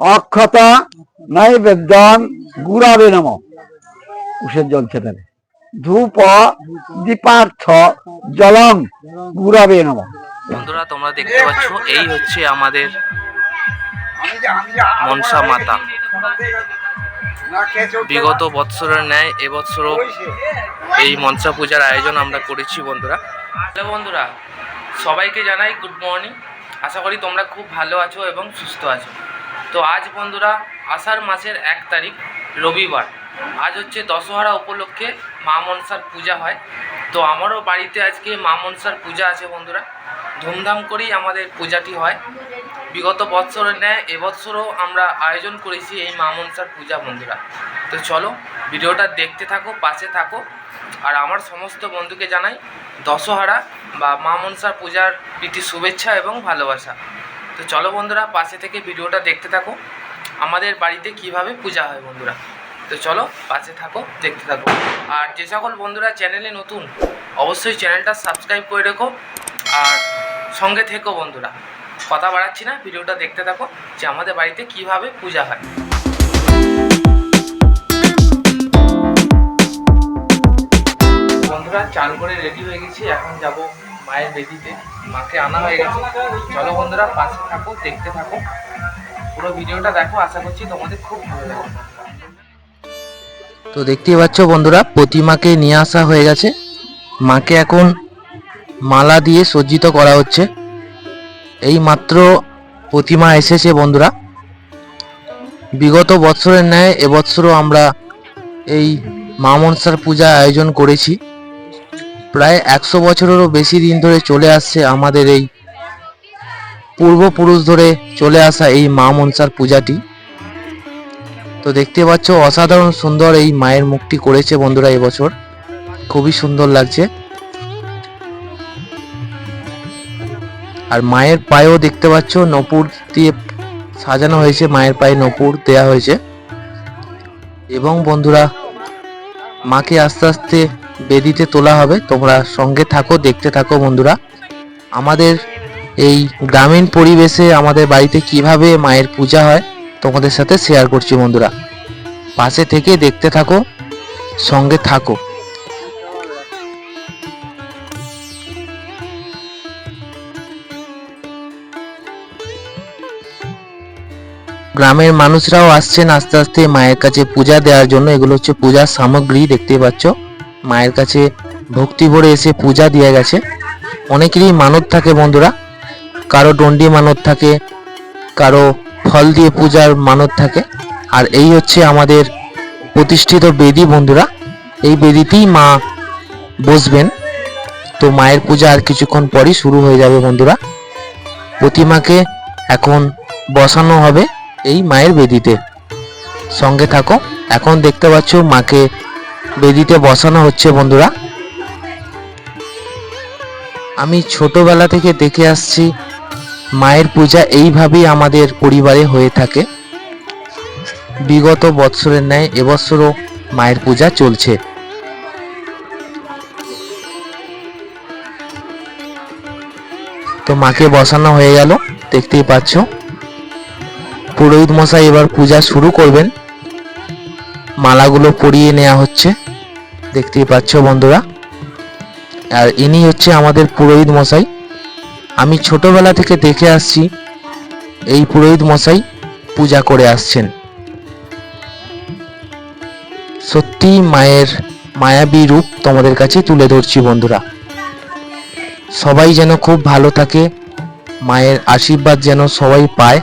অক্ষতা নৈবেদ্যং গুরাবে নম। উষের জল খেতে ধূপ দীপার্থ জলং গুরাবে নম। বন্ধুরা তোমরা দেখতে পাচ্ছ এই হচ্ছে আমাদের মনসা মাতা। বিগত বৎসরের ন্যায় এবছরও এই মনসা পূজার আয়োজন আমরা করেছি বন্ধুরা। হ্যালো বন্ধুরা, সবাইকে জানাই গুড মর্নিং। আশা করি তোমরা খুব ভালো আছো এবং সুস্থ আছো। তো আজ বন্ধুরা আষাঢ় মাসের 1 তারিখ রবিবার। আজ হচ্ছে দশহরা উপলক্ষে মা মনসার পূজা হয়। তো আমারও বাড়িতে আজকে মা মনসার পূজা আছে বন্ধুরা। ধুমধাম করেই আমাদের পূজাটি হয়। বিগত বৎসরের ন্যায় এবছরও আমরা আয়োজন করেছি এই মা মনসার পূজা বন্ধুরা। তো চলো ভিডিওটা দেখতে থাকো, পাশে থাকো। আর আমার সমস্ত বন্ধুকে জানাই দশহরা বা মা মনসার পূজার প্রীতি শুভেচ্ছা এবং ভালোবাসা। তো চলো বন্ধুরা পাশে থেকে ভিডিওটা দেখতে থাকো আমাদের বাড়িতে কিভাবে পূজা হয় বন্ধুরা। তো চলো পাশে থাকো, দেখতে থাকো। আর যে সকল বন্ধুরা চ্যানেলে নতুন অবশ্যই চ্যানেলটা সাবস্ক্রাইব করে রেখো আর সঙ্গে থেকো বন্ধুরা। কথা বাড়াচ্ছি না, ভিডিওটা দেখতে থাকো যে আমাদের বাড়িতে কিভাবে পূজা হয়। বন্ধুরা চান করে রেডি হয়ে গেছি, এখন যাব মায়ের বেদিতে। মাকে আনা হয়ে গেছে। চলো বন্ধুরা পাশে থাকো, দেখতে থাকো, পুরো ভিডিওটা দেখো। আশা করছি তোমাদের খুব ভালো লাগবে। তো দেখতেই পাচ্ছ বন্ধুরা প্রতিমাকে নিয়ে আসা হয়ে গেছে। মাকে এখন মালা দিয়ে সজ্জিত করা হচ্ছে। এই মাত্র প্রতিমা এসেছে বন্ধুরা। বিগত বৎসরের ন্যায় এবছরও আমরা এই মা মনসার পূজা আয়োজন করেছি। প্রায় 100 বছরেরও বেশি দিন ধরে চলে আসছে আমাদের এই পূর্বপুরুষ ধরে চলে আসা এই মা মনসার পূজাটি। তো দেখতে পাচ্ছ অসাধারণ সুন্দর এই মায়ের মুখটি করেছে বন্ধুরা এবছর, খুবই সুন্দর লাগছে। আর মায়ের পায়েও দেখতে পাচ্ছ নূপুর দিয়ে সাজানো হয়েছে, মায়ের পায়ে নূপুর দেয়া হয়েছে। এবং বন্ধুরা মাকে আস্তে আস্তে বেদিতে তোলা হবে। তোমরা সঙ্গে থাকো, দেখতে থাকো বন্ধুরা। আমাদের এই গ্রামীণ পরিবেশে আমাদের বাড়িতে কিভাবে মায়ের পূজা হয় তোমাদের সাথে শেয়ার করছি বন্ধুরা। পাশে থেকে দেখতে থাকো, সঙ্গে থাকো। গ্রামের মানুষরাও আসছেন আস্তে আস্তে মায়ের কাছে পূজা দেওয়ার জন্য। এগুলো হচ্ছে পূজার সামগ্রী, দেখতেই পাচ্ছ। মায়ের কাছে ভক্তি ভরে এসে পূজা দিয়ে গেছে। অনেকেরই মানত থাকে বন্ধুরা, কারো দণ্ডি মানত থাকে, কারো ফল দিয়ে পূজার মানত থাকে। আর এই হচ্ছে আমাদের প্রতিষ্ঠিত বেদি বন্ধুরা। এই বেদিতেই মা বসবেন। তো মায়ের পূজা আর কিছুক্ষণ পরই শুরু হয়ে যাবে বন্ধুরা। প্রতিমাকে এখন বসানো হবে এই মায়ের বেদিতে, সঙ্গে থাকো। এখন দেখতে পাচ্ছ মাকে বেদিতে বসানো হচ্ছে বন্ধুরা। আমি ছোটবেলা থেকে দেখে আসছি মায়ের পূজা এইভাবেই আমাদের পরিবারে হয়ে থাকে। বিগত বৎসরের ন্যায় এবছরও মায়ের পূজা চলছে। তো মাকে বসানো হয়ে গেল, দেখতেই পাচ্ছ। পুরোহিত মশাই এবার পূজা শুরু করবেন। মালাগুলো পরিয়ে নেওয়া হচ্ছে, দেখতেই পাচ্ছ বন্ধুরা। আর ইনি হচ্ছে আমাদের পুরোহিত মশাই। আমি ছোটবেলা থেকে দেখে আসছি এই পুরোহিত মশাই পূজা করে আসছেন। সত্যি মায়ের মায়াবী রূপ তোমাদের কাছে তুলে ধরছি বন্ধুরা। সবাই যেন খুব ভালো থাকে, মায়ের আশীর্বাদ যেন সবাই পায়,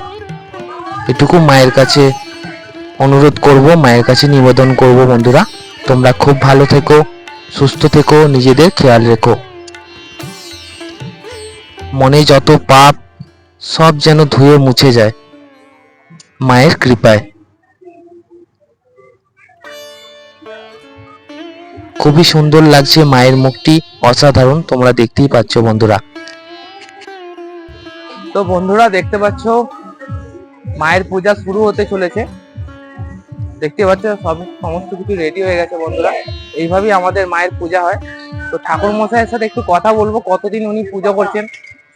এটুকু মায়ের কাছে অনুরোধ করব, মায়ের কাছে নিবেদন করব বন্ধুরা। তোমরা খুব ভালো থেকো, সুস্থ থেকো, নিজেদের খেয়াল রেখো। মনে যত পাপ সব যেন ধুয়ে মুছে যায় মায়ের কৃপায়। খুবই সুন্দর লাগছে মায়ের মুখটি, অসাধারণ, তোমরা দেখতেই পাচ্ছ বন্ধুরা। তো বন্ধুরা দেখতে পাচ্ছ মায়ের পূজা শুরু হতে চলেছে। দেখতে পাচ্ছ সমস্ত কিছু রেডি হয়ে গেছে বন্ধুরা। এইভাবেই আমাদের মায়ের পূজা হয়। তো ঠাকুর মশাইয়ের সাথে একটু কথা বলবো, কতদিন উনি পুজো করছেন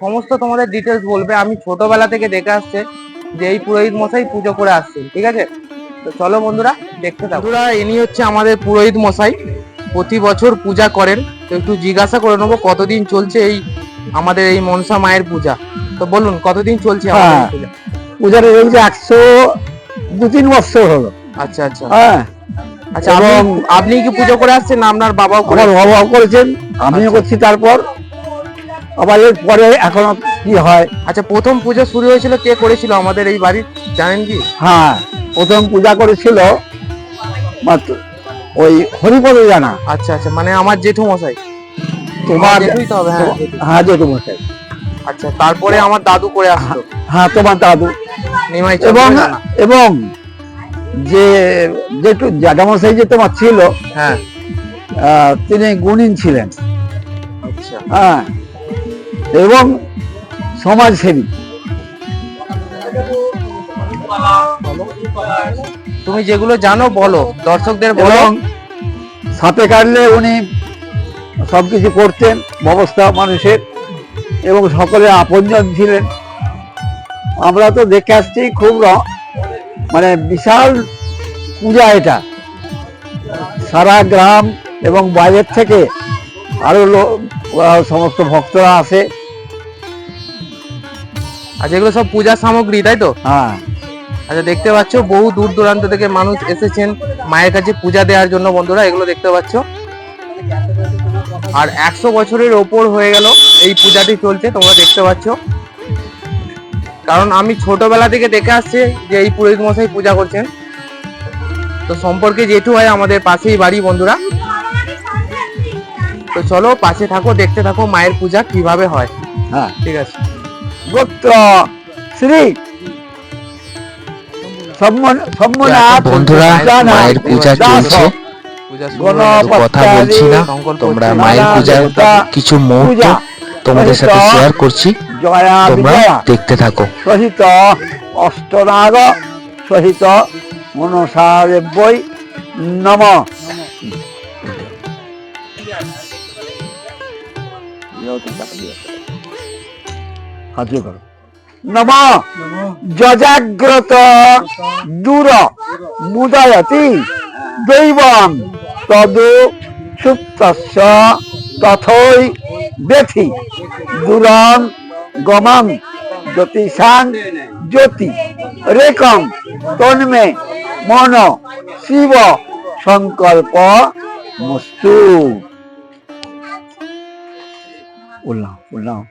সমস্ত তোমাদের ডিটেলস বলবে। আমি ছোটবেলা থেকে দেখে আসছে যে এই পুরোহিত মশাই পুজো করে আসছেন। ঠিক আছে, তো চলো বন্ধুরা দেখতে থাকো। বন্ধুরা ইনি হচ্ছে আমাদের পুরোহিত মশাই, প্রতি বছর পূজা করেন। তো একটু জিজ্ঞাসা করে নেবো কতদিন চলছে এই আমাদের এই মনসা মায়ের পূজা। তো বলুন কতদিন চলছে আমাদের এই পূজা? পূজাটা চলছে 102-3 বছর হলো। আচ্ছা আচ্ছা হ্যাঁ, আচ্ছা। এবং আপনি কি পুজো করে আসছেন না আপনার বাবাও করে? আমার বাবাও করেছেন, আমিও আচ্ছা। করছি। তারপর আবার এর পরে এখনো কি হয়। আচ্ছা, প্রথম পুজো শুরু হয়েছিল কে করেছিল আমাদের এই বাড়ির, জানেন কি? হ্যাঁ, প্রথম পূজা করেছিল মাত্র ওই হরিপদ জানা। আচ্ছা আচ্ছা, মানে আমার জেঠু মশাই। তোমার জেঠুই তো হবে, হ্যাঁ জেঠু। হ্যাঁ, জেঠু মশাই। আচ্ছা, তারপরে আমার দাদু করে আসতো, হ্যাঁ, তোমার দাদু। নিমাই এবং চন্দ্র জানা। এবং যে যেটু জ্যাঠামশাই যে তোমার ছিল, হ্যাঁ তিনি গুণিন ছিলেন। আচ্ছা। হ্যাঁ, এবং সমাজসেবী। তুমি যেগুলো জানো বলো, দর্শকদের বলো। এবং সাপে কাটলে উনি সবকিছু করতেন, ব্যবস্থা মানুষের, এবং সকলে আপনজন ছিলেন। আমরা তো দেখে আসছি, খুব মানে বিশাল পূজা এটা। সারা গ্রাম এবং বাইরের থেকে আরো সমস্ত ভক্তরা আসে। আচ্ছা, এগুলো সব পূজার সামগ্রী তাই তো? হ্যাঁ। আচ্ছা, দেখতে পাচ্ছ বহু দূর দূরান্ত থেকে মানুষ এসেছেন মায়ের কাছে পূজা দেওয়ার জন্য বন্ধুরা, এগুলো দেখতে পাচ্ছ। আর 100 বছরের ওপর হয়ে গেল এই পূজাটি চলছে, তোমরা দেখতে পাচ্ছ। কারণ আমি ছোটবেলা থেকে দেখে আসছি যে এই পুরোহিত মশাই পূজা করছেন। তো সম্পর্কে জেঠু হয়, আমাদের পাশেই বাড়ি বন্ধুরা। তো চলো পাশে থাকো, দেখতে থাকো মায়ের পূজা কিভাবে হয়। হ্যাঁ, ঠিক আছে। গোত্র শ্রী বন্ধুরা মায়ের পূজা চলছে, পূজা শুরু তো হয়ে গেছে। কথা বলছি না, তোমরা মায়ের পূজার কিছু মুহূর্ত তোমাদের সাথে শেয়ার করছি, জয়া তোমরা বিজয়া দেখতে থাকো। সহিত অষ্টনাগ সহিত মনসাদেব্যই নম। নম যজাগ্রত দূর মুদয়তি দৈবং তদু সুপ্তস্য তথৈ বেথি দূরং গমং জ্যোতিষাং জ্যোতি রেকং তন্মে মন শিব সংকল্প মস্তু। উল্লাম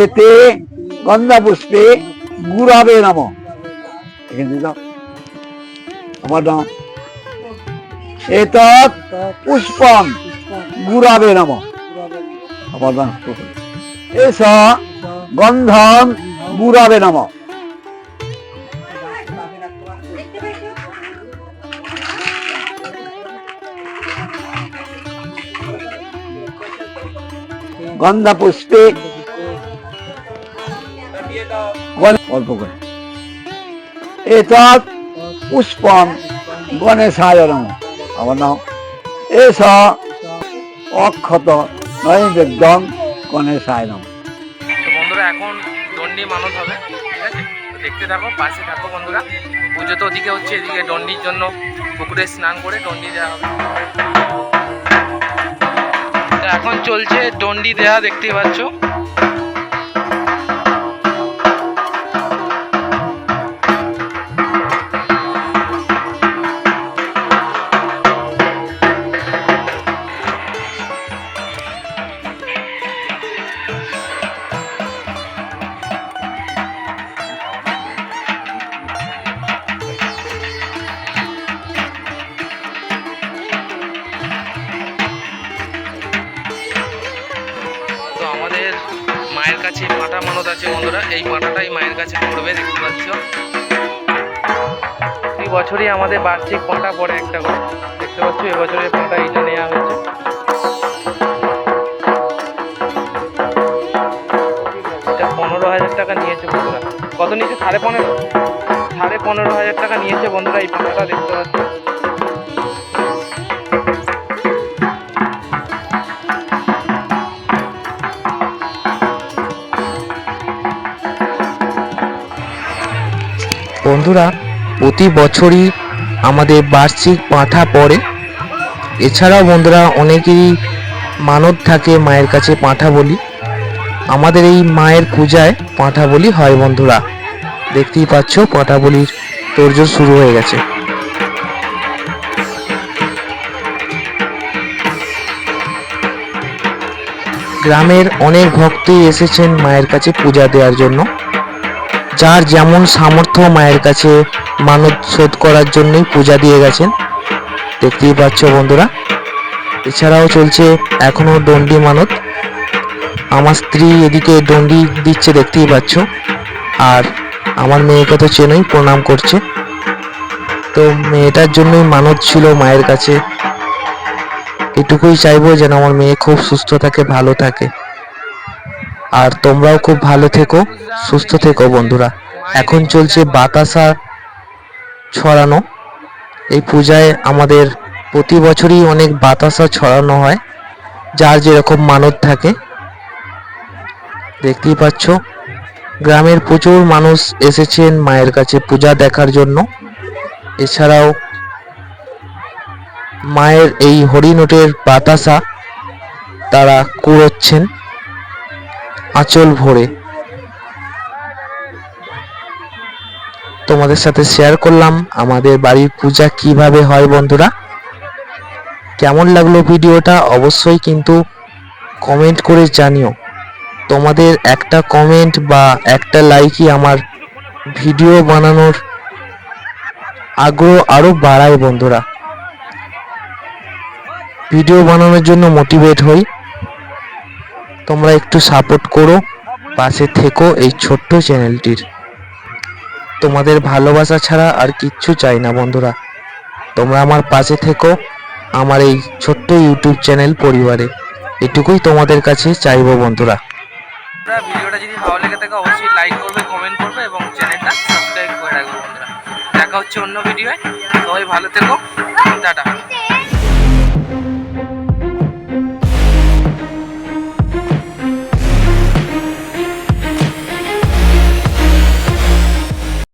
এতে গন্ধা পুষ্পে গুরাবে নম। এখানে দাও আমার নাম। এতৎ পুষ্পং গুরাবে নম। আমার নাম এস গন্ধং গুরাবে নম। গন্ধা পুষ্পে অল্প করে এতৎ পুষ্পং গণেশায় নমঃ। আমার নাম এস অক্ষত নৈবেদ্যং গণেশায় নমঃ। তো বন্ধুরা এখন দণ্ডি মানত হবে, ঠিক আছে? তো দেখতে থাকো, পাশে থাকো বন্ধুরা। পুজো তো ওদিকে হচ্ছে, এদিকে দণ্ডির জন্য পুকুরে স্নান করে দণ্ডি দেওয়া হবে। তো এখন চলছে দণ্ডি দেওয়া, দেখতেই পাচ্ছ। আমাদের মায়ের কাছে পাঁটা মানত আছে বন্ধুরা, এই পাঁটাটাই মায়ের কাছে পড়বে, দেখতে পাচ্ছ। এই বছরই আমাদের বার্ষিক পাঁটা পড়ে একটা করে, দেখতে পাচ্ছ। এবছরের পাঁটা এইটা নেওয়া হয়েছে। এটা 15,000 টাকা নিয়েছে বন্ধুরা। কত নিয়েছে? 15,500 টাকা নিয়েছে বন্ধুরা এই পাঁটাটা, দেখতে পাচ্ছ। বন্ধুরা, প্রতি বছরই আমাদের বার্ষিক পাঁঠা পড়ে। এছাড়াও বন্ধুরা অনেকেরই মানত থাকে মায়ের কাছে পাঁঠা বলি। আমাদের এই মায়ের পূজায় পাঁঠা বলি হয় বন্ধুরা। দেখতেই পাচ্ছ পাঁঠা বলির তোড়জোড় শুরু হয়ে গেছে। গ্রামের অনেক ভক্তই এসেছেন মায়ের কাছে পূজা দেওয়ার জন্য। যার যেমন সামর্থ্য মায়ের কাছে মানত শোধ করার জন্যই পূজা দিয়ে গেছেন, দেখতেই পাচ্ছ বন্ধুরা। এছাড়াও চলছে এখনো দণ্ডি মানত। আমার স্ত্রী এদিকে দণ্ডি দিচ্ছে, দেখতেই পাচ্ছ। আর আমার মেয়েকে তো চেনই, প্রণাম করছে। তো মেয়েটার জন্যই মানত ছিল মায়ের কাছে। এটুকুই চাইবো যেন আমার মেয়ে খুব সুস্থ থাকে, ভালো থাকে। আর তোমরাও খুব ভালো থেকো, সুস্থ থেকো বন্ধুরা। এখন চলছে বাতাসা ছড়ানো। এই পূজায় আমাদের প্রতি বছরই অনেক বাতাসা ছড়ানো হয়, যার যেরকম মানত থাকে। দেখতেই পাচ্ছ গ্রামের প্রচুর মানুষ এসেছেন মায়ের কাছে পূজা দেখার জন্য। এছাড়াও মায়ের এই হরিণোটের বাতাসা তারা কুড়োচ্ছেন আঁচল ভরে। তোমাদের সাথে শেয়ার করলাম আমাদের বাড়ির পূজা কিভাবে হয় বন্ধুরা। কেমন লাগলো ভিডিওটা অবশ্যই কিন্তু কমেন্ট করে জানিও। তোমাদের একটা কমেন্ট বা একটা লাইকই আমার ভিডিও বানানোর আগ্রহ আরো বাড়ায় বন্ধুরা। ভিডিও বানানোর জন্য মোটিভেট হই। তোমরা একটু সাপোর্ট করো, পাশে থেকো এই ছোট্ট চ্যানেলটির। তোমাদের ভালোবাসা ছাড়া আর কিচ্ছু চাই না বন্ধুরা। তোমরা আমার পাশে থেকো আমার এই ছোট্ট ইউটিউব চ্যানেল পরিবারে। এটুকুই তোমাদের কাছে চাইবো বন্ধুরা। ভিডিওটা যদি ভালো লেগে থাকে অবশ্যই লাইক করবে, কমেন্ট করবে এবং চ্যানেলটা সাবস্ক্রাইব করে রাখবে বন্ধুরা। দেখা হচ্ছে অন্য ভিডিওয়। সবাই ভালো থেকো।